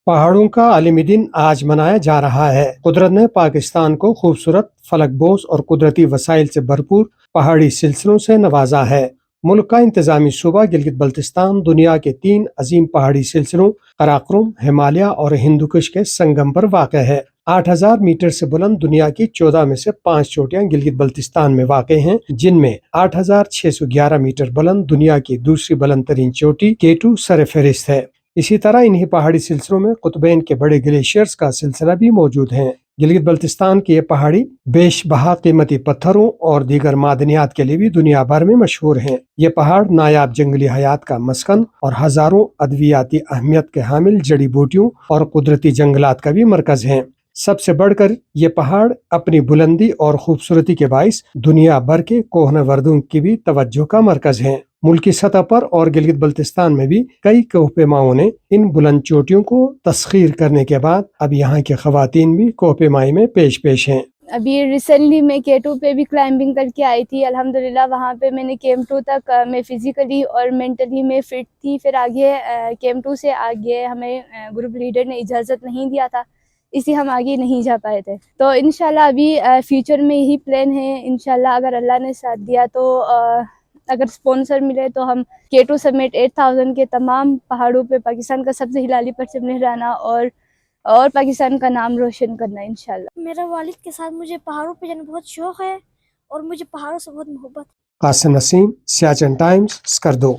पहाड़ों का आलमी दिन आज मनाया जा रहा है। कुदरत ने पाकिस्तान को खूबसूरत फलकबोस और कुदरती वसाइल से भरपूर पहाड़ी सिलसिलों से नवाजा है। मुल्क का इंतजामी सूबा गिलगित बल्तिस्तान दुनिया के 3 अजीम पहाड़ी सिलसिलों कराकोरम, हिमालय और हिंदुकुश के संगम पर वाक़ है। 8000 मीटर से बुलंद दुनिया की 14 में से 5 चोटियां गिलगित बल्तिस्तान में वाक़ हैं, जिनमें 8611 मीटर बुलंद दुनिया की दूसरी बुलंद तरीन चोटी केटू सरफहरिस्त है। इसी तरह इन्हीं पहाड़ी सिलसिलों में कुतुबैन के बड़े ग्लेशियर्स का सिलसिला भी मौजूद है। गिलगित बल्तिस्तान की ये पहाड़ी बेशबहा कीमती पत्थरों और दीगर मादनियात के लिए भी दुनिया भर में मशहूर हैं। ये पहाड़ नायाब जंगली हयात का मस्कन और हजारों अद्वियाती अहमियत के हामिल जड़ी बूटियों और कुदरती जंगलात का भी मरकज हैं। सबसे बढ़कर ये पहाड़ अपनी बुलंदी और खूबसूरती के बाइस दुनिया भर के कोहनवर्दों की भी तवज्जो का मरकज हैं। मुल्की सतह पर और गिलगित बल्तिस्तान में भी कई कोहपेमाओं ने इन बुलंद चोटियों को तस्खीर करने के बाद अब यहाँ की खवातीन भी कोहपेमाई में पेश हैं। अभी रिसेंटली मैं K2 पे भी क्लाइंबिंग करके आई थी। अल्हम्दुलिल्लाह वहाँ पे मैंने KM2 तक मैं फिजिकली और मेंटली में फिट थी। फिर आगे KM2 से आगे हमें ग्रुप लीडर ने इजाज़त नहीं दिया था, इसलिए हम आगे नहीं जा पाए थे। तो इंशाल्लाह अभी फ्यूचर में यही प्लान है। इंशाल्लाह अगर अल्लाह ने साथ दिया तो अगर स्पॉन्सर मिले तो हम K2 समेत 8000 के तमाम पहाड़ों पे पाकिस्तान का सबसे हिलाली परचम लहराना और पाकिस्तान का नाम रोशन करना इंशाल्लाह। मेरा वालिद के साथ मुझे पहाड़ों पे जाने बहुत शौक है और मुझे पहाड़ों से बहुत मोहब्बत है। कासिम नसीम, सियाचिन टाइम्स, स्कर्दो।